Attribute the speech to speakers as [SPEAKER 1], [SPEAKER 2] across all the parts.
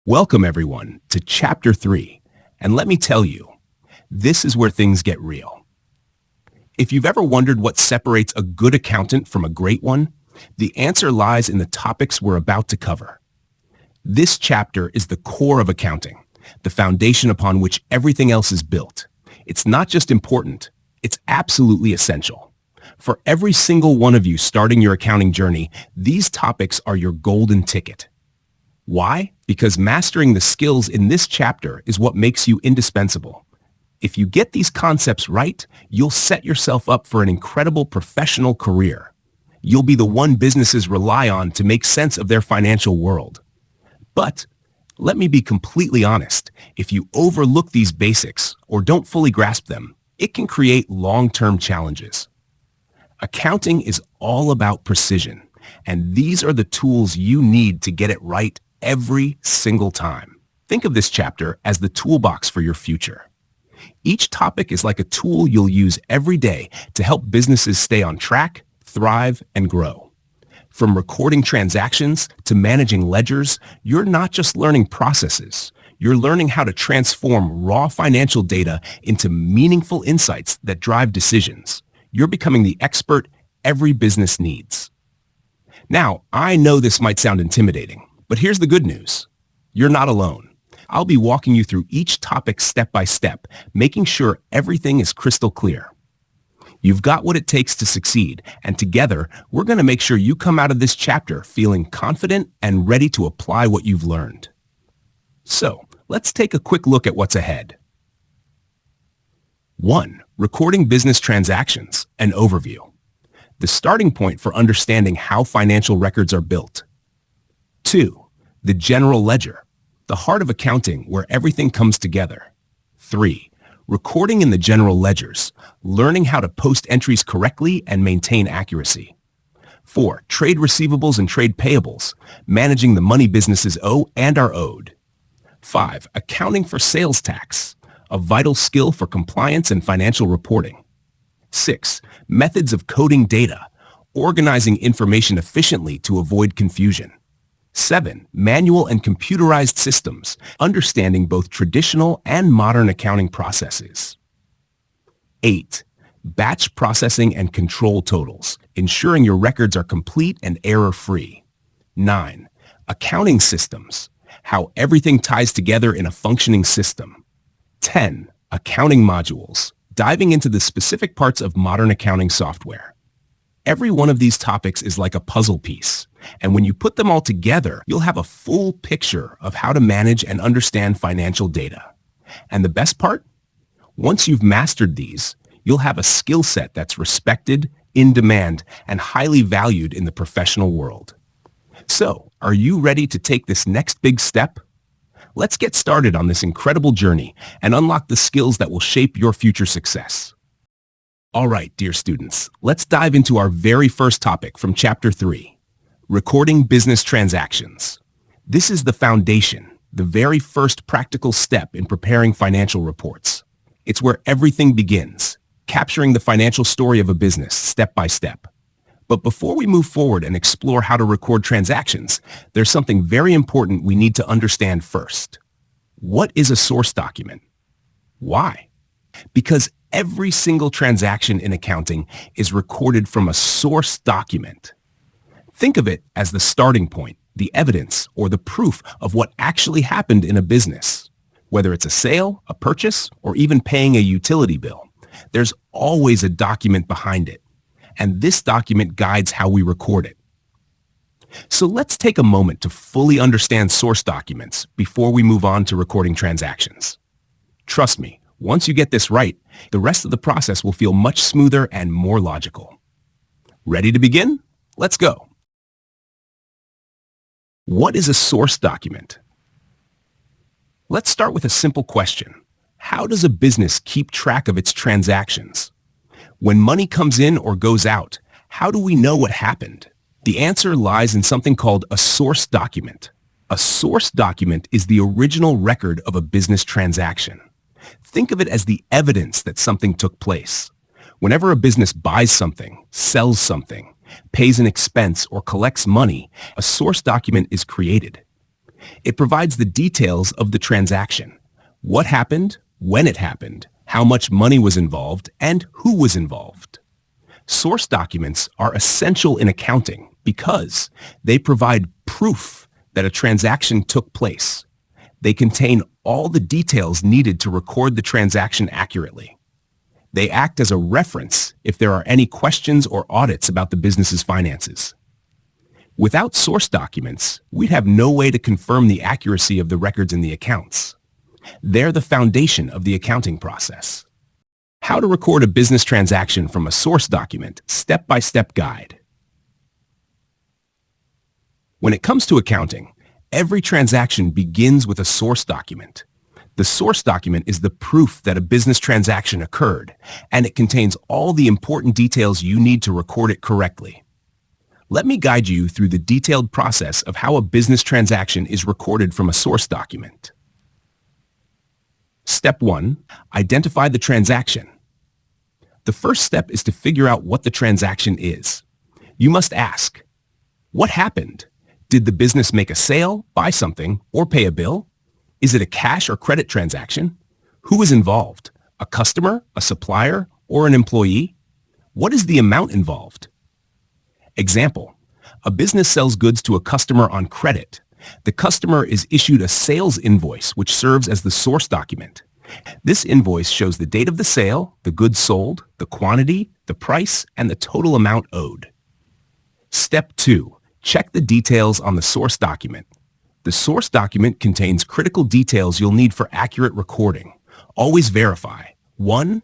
[SPEAKER 1] Welcome everyone to Chapter 3, and let me tell you, this is where things get real. If you've ever wondered what separates a good accountant from a great one, the answer lies in the topics we're about to cover. This chapter is the core of accounting, the foundation upon which everything else is built. It's not just important, it's absolutely essential. For every single one of you starting your accounting journey, these topics are your golden ticket. Why? Because mastering the skills in this chapter is what makes you indispensable. If you get these concepts right, you'll set yourself up for an incredible professional career. You'll be the one businesses rely on to make sense of their financial world. But let me be completely honest, if you overlook these basics or don't fully grasp them, it can create long-term challenges. Accounting is all about precision, and these are the tools you need to get it right every single time. Think of this chapter as the toolbox for your future. Each topic is like a tool you'll use every day to help businesses stay on track, thrive, and grow. From recording transactions to managing ledgers, you're not just learning processes. You're learning how to transform raw financial data into meaningful insights that drive decisions. You're becoming the expert every business needs. Now, I know this might sound intimidating, but here's the good news. You're not alone. I'll be walking you through each topic step by step, making sure everything is crystal clear. You've got what it takes to succeed, and together, we're going to make sure you come out of this chapter feeling confident and ready to apply what you've learned. So, let's take a quick look at what's ahead. 1. Recording business transactions, an overview. The starting point for understanding how financial records are built. 2. The general ledger, the heart of accounting where everything comes together. 3. Recording in the general ledgers, learning how to post entries correctly and maintain accuracy. 4. Trade receivables and trade payables, managing the money businesses owe and are owed. 5. Accounting for sales tax, a vital skill for compliance and financial reporting. 6. Methods of coding data, organizing information efficiently to avoid confusion. 7. Manual and computerized systems, understanding both traditional and modern accounting processes. 8. Batch processing and control totals, ensuring your records are complete and error-free. 9. Accounting systems, how everything ties together in a functioning system. 10. Accounting modules, diving into the specific parts of modern accounting software. Every one of these topics is like a puzzle piece, and when you put them all together, you'll have a full picture of how to manage and understand financial data. And the best part? Once you've mastered these, you'll have a skill set that's respected, in demand, and highly valued in the professional world. So, are you ready to take this next big step? Let's get started on this incredible journey and unlock the skills that will shape your future success. All right, dear students, let's dive into our very first topic from Chapter 3, recording business transactions. This is the foundation, the very first practical step in preparing financial reports. It's where everything begins, capturing the financial story of a business step by step. But before we move forward and explore how to record transactions, there's something very important we need to understand first. What is a source document? Why? Because every single transaction in accounting is recorded from a source document. Think of it as the starting point, the evidence, or the proof of what actually happened in a business. Whether it's a sale, a purchase, or even paying a utility bill, there's always a document behind it. And this document guides how we record it. So let's take a moment to fully understand source documents before we move on to recording transactions. Trust me, once you get this right, the rest of the process will feel much smoother and more logical. Ready to begin? Let's go. What is a source document? Let's start with a simple question. How does a business keep track of its transactions? When money comes in or goes out, how do we know what happened? The answer lies in something called a source document. A source document is the original record of a business transaction. Think of it as the evidence that something took place. Whenever a business buys something, sells something, pays an expense, or collects money, a source document is created. It provides the details of the transaction: what happened, when it happened, how much money was involved, and who was involved. Source documents are essential in accounting because they provide proof that a transaction took place. They contain all the details needed to record the transaction accurately. They act as a reference if there are any questions or audits about the business's finances. Without source documents, we'd have no way to confirm the accuracy of the records in the accounts. They're the foundation of the accounting process. How to record a business transaction from a source document, step-by-step guide. When it comes to accounting, every transaction begins with a source document. The source document is the proof that a business transaction occurred, and it contains all the important details you need to record it correctly. Let me guide you through the detailed process of how a business transaction is recorded from a source document. Step 1. Identify the transaction. The first step is to figure out what the transaction is. You must ask, what happened? Did the business make a sale, buy something, or pay a bill? Is it a cash or credit transaction? Who is involved? A customer, a supplier, or an employee? What is the amount involved? Example, a business sells goods to a customer on credit. The customer is issued a sales invoice, which serves as the source document. This invoice shows the date of the sale, the goods sold, the quantity, the price, and the total amount owed. Step 2. Check the details on the source document. The source document contains critical details you'll need for accurate recording. Always verify. 1.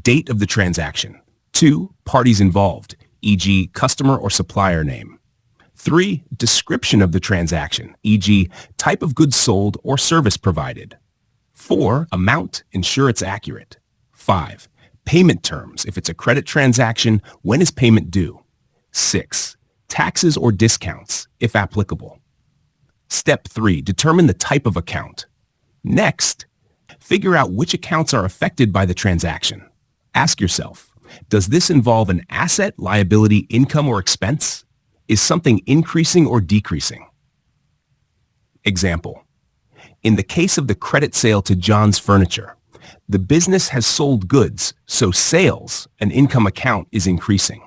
[SPEAKER 1] Date of the transaction. 2. Parties involved, e.g. customer or supplier name. 3. Description of the transaction, e.g. type of goods sold or service provided. 4. Amount, ensure it's accurate. 5. Payment terms, if it's a credit transaction, when is payment due? 6. Taxes or discounts, if applicable. Step 3. Determine the type of account. Next, figure out which accounts are affected by the transaction. Ask yourself, does this involve an asset, liability, income, or expense? Is something increasing or decreasing? Example, in the case of the credit sale to John's Furniture, the business has sold goods, so sales, an income account, is increasing.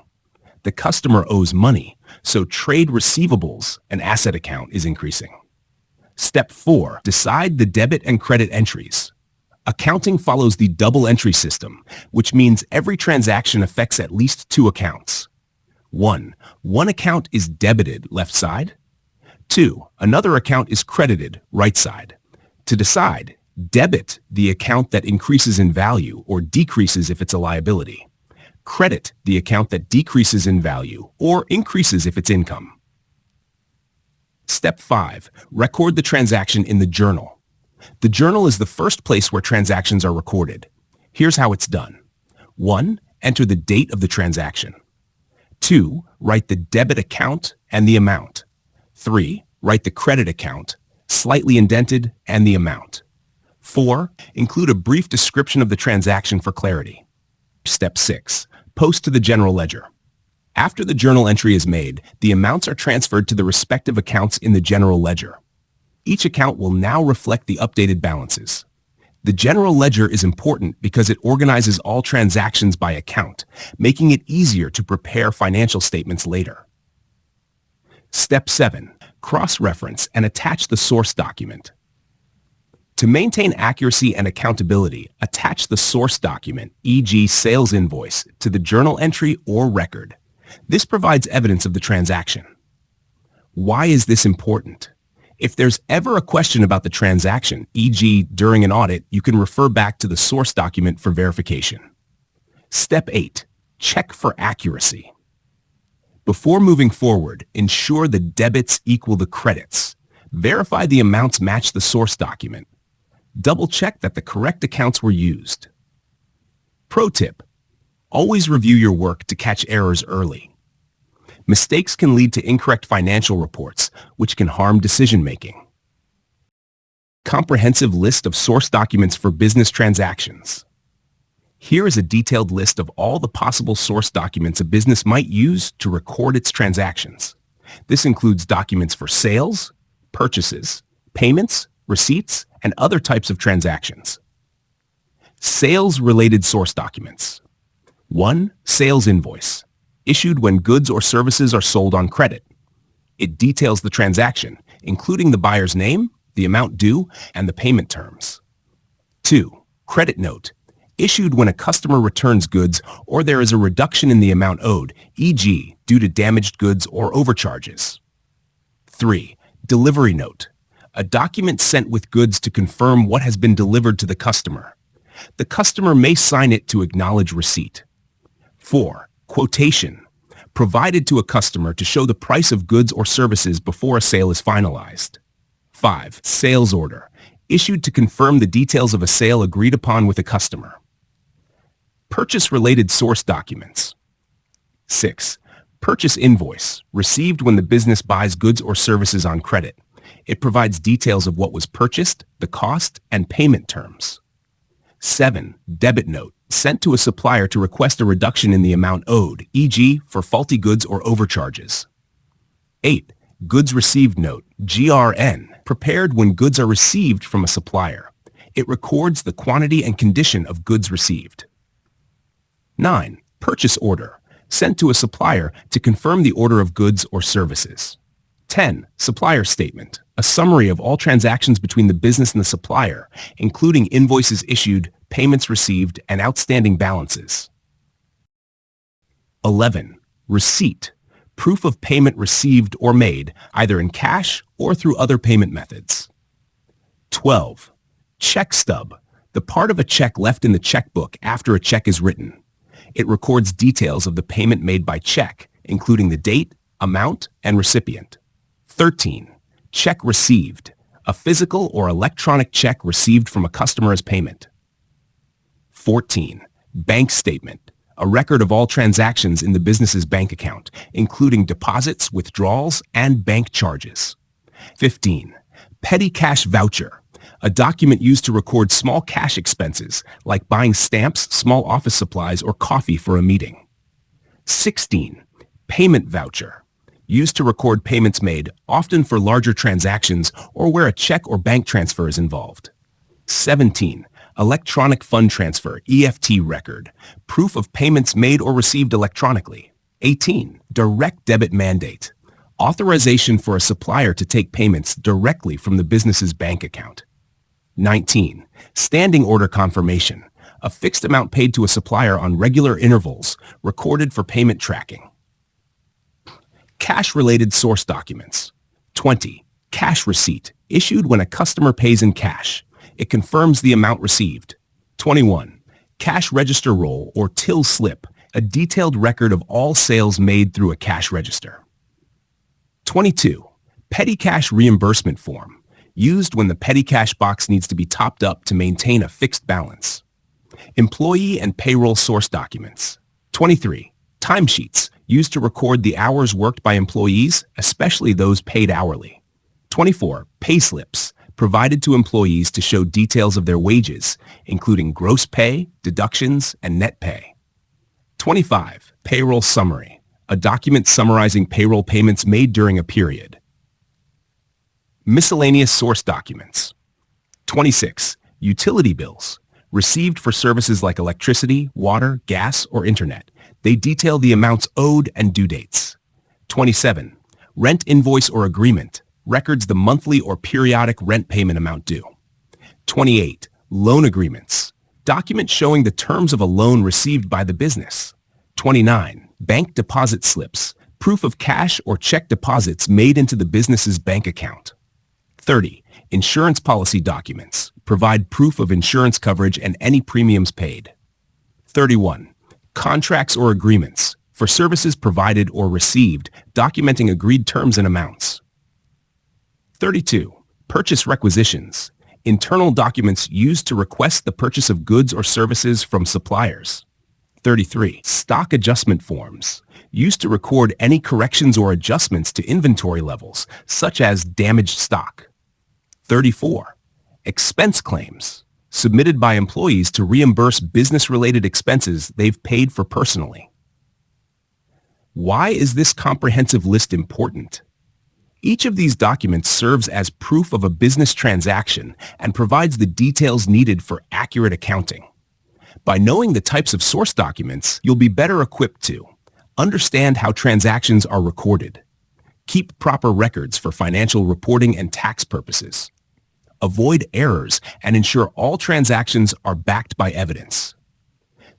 [SPEAKER 1] The customer owes money, so trade receivables, an asset account, is increasing. Step 4. Decide the debit and credit entries. Accounting follows the double entry system, which means every transaction affects at least 2 accounts. 1. One account is debited, left side. 2. Another account is credited, right side. To decide, debit the account that increases in value or decreases if it's a liability. Credit the account that decreases in value or increases if it's income. Step 5. Record the transaction in the journal. The journal is the first place where transactions are recorded. Here's how it's done. 1. Enter the date of the transaction. 2. Write the debit account and the amount. 3. Write the credit account, slightly indented, and the amount. 4. Include a brief description of the transaction for clarity. Step 6. Post to the general ledger. After the journal entry is made, the amounts are transferred to the respective accounts in the general ledger. Each account will now reflect the updated balances. The general ledger is important because it organizes all transactions by account, making it easier to prepare financial statements later. Step 7. Cross-reference and attach the source document. To maintain accuracy and accountability, attach the source document, e.g. sales invoice, to the journal entry or record. This provides evidence of the transaction. Why is this important? If there's ever a question about the transaction, e.g. during an audit, you can refer back to the source document for verification. Step 8. Check for accuracy. Before moving forward, ensure the debits equal the credits. Verify the amounts match the source document. Double-check that the correct accounts were used. Pro tip: always review your work to catch errors early. Mistakes can lead to incorrect financial reports, which can harm decision-making. Comprehensive list of source documents for business transactions. Here is a detailed list of all the possible source documents a business might use to record its transactions. This includes documents for sales, purchases, payments, receipts, and other types of transactions. Sales-related source documents. 1. Sales invoice, issued when goods or services are sold on credit. It details the transaction, including the buyer's name, the amount due, and the payment terms. 2. Credit note, issued when a customer returns goods or there is a reduction in the amount owed, e.g., due to damaged goods or overcharges. 3. Delivery note, a document sent with goods to confirm what has been delivered to the customer. The customer may sign it to acknowledge receipt. 4. Quotation, provided to a customer to show the price of goods or services before a sale is finalized. 5. Sales order, issued to confirm the details of a sale agreed upon with a customer. Purchase-related source documents. 6. Purchase invoice, received when the business buys goods or services on credit. It provides details of what was purchased, the cost, and payment terms. 7. Debit note, sent to a supplier to request a reduction in the amount owed, e.g., for faulty goods or overcharges. 8. Goods received note, GRN, prepared when goods are received from a supplier. It records the quantity and condition of goods received. 9. Purchase order, sent to a supplier to confirm the order of goods or services. 10. Supplier statement, a summary of all transactions between the business and the supplier, including invoices issued, payments received, and outstanding balances. 11. Receipt, proof of payment received or made, either in cash or through other payment methods. 12. Check stub, the part of a check left in the checkbook after a check is written. It records details of the payment made by check, including the date, amount, and recipient. 13. Check received, a physical or electronic check received from a customer as payment. 14. Bank statement, a record of all transactions in the business's bank account, including deposits, withdrawals, and bank charges. 15. Petty cash voucher, a document used to record small cash expenses, like buying stamps, small office supplies, or coffee for a meeting. 16. Payment voucher, used to record payments made, often for larger transactions or where a check or bank transfer is involved. 17. Electronic fund transfer, EFT record, proof of payments made or received electronically. 18. Direct debit mandate, authorization for a supplier to take payments directly from the business's bank account. 19. Standing order confirmation, a fixed amount paid to a supplier on regular intervals, recorded for payment tracking. Cash-related source documents. 20. Cash receipt, issued when a customer pays in cash. It confirms the amount received. 21. Cash register roll or till slip, a detailed record of all sales made through a cash register. 22. Petty cash reimbursement form, used when the petty cash box needs to be topped up to maintain a fixed balance. Employee and payroll source documents. 23. Timesheets, used to record the hours worked by employees, especially those paid hourly. 24. Payslips, provided to employees to show details of their wages, including gross pay, deductions, and net pay. 25. Payroll summary, a document summarizing payroll payments made during a period. Miscellaneous source documents. 26. Utility bills, received for services like electricity, water, gas, or internet. They detail the amounts owed and due dates. 27. Rent invoice or agreement, records the monthly or periodic rent payment amount due. 28. Loan agreements, documents showing the terms of a loan received by the business. 29. Bank deposit slips, proof of cash or check deposits made into the business's bank account. 30. Insurance policy documents, provide proof of insurance coverage and any premiums paid. 31. Contracts or agreements, for services provided or received, documenting agreed terms and amounts. 32. Purchase requisitions, internal documents used to request the purchase of goods or services from suppliers. 33. Stock adjustment forms, used to record any corrections or adjustments to inventory levels, such as damaged stock. 34. Expense claims, submitted by employees to reimburse business-related expenses they've paid for personally. Why is this comprehensive list important? Each of these documents serves as proof of a business transaction and provides the details needed for accurate accounting. By knowing the types of source documents, you'll be better equipped to understand how transactions are recorded, keep proper records for financial reporting and tax purposes, avoid errors, and ensure all transactions are backed by evidence.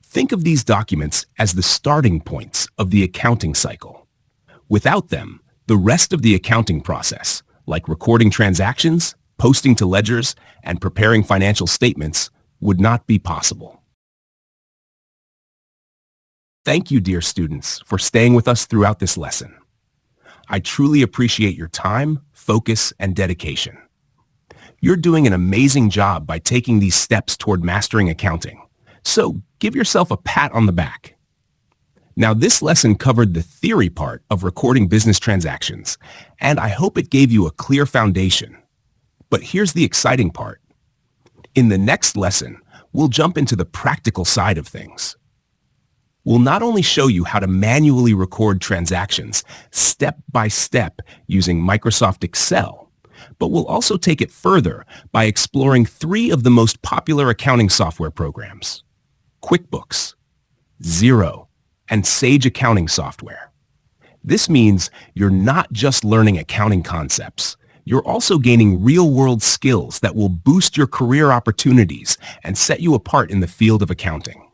[SPEAKER 1] Think of these documents as the starting points of the accounting cycle. Without them, the rest of the accounting process, like recording transactions, posting to ledgers, and preparing financial statements, would not be possible. Thank you, dear students, for staying with us throughout this lesson. I truly appreciate your time, focus, and dedication. You're doing an amazing job by taking these steps toward mastering accounting, so give yourself a pat on the back. Now, this lesson covered the theory part of recording business transactions, and I hope it gave you a clear foundation. But here's the exciting part. In the next lesson, we'll jump into the practical side of things. We'll not only show you how to manually record transactions step by step using Microsoft Excel, but we'll also take it further by exploring 3 of the most popular accounting software programs: QuickBooks, Xero, and Sage accounting software. This means you're not just learning accounting concepts. You're also gaining real-world skills that will boost your career opportunities and set you apart in the field of accounting.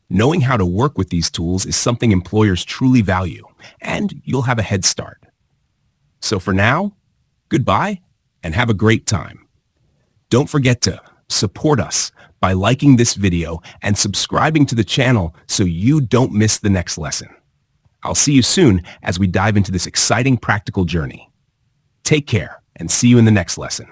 [SPEAKER 1] Knowing how to work with these tools is something employers truly value, and you'll have a head start. So for now, goodbye and have a great time. Don't forget to support us by liking this video and subscribing to the channel so you don't miss the next lesson. I'll see you soon as we dive into this exciting practical journey. Take care and see you in the next lesson.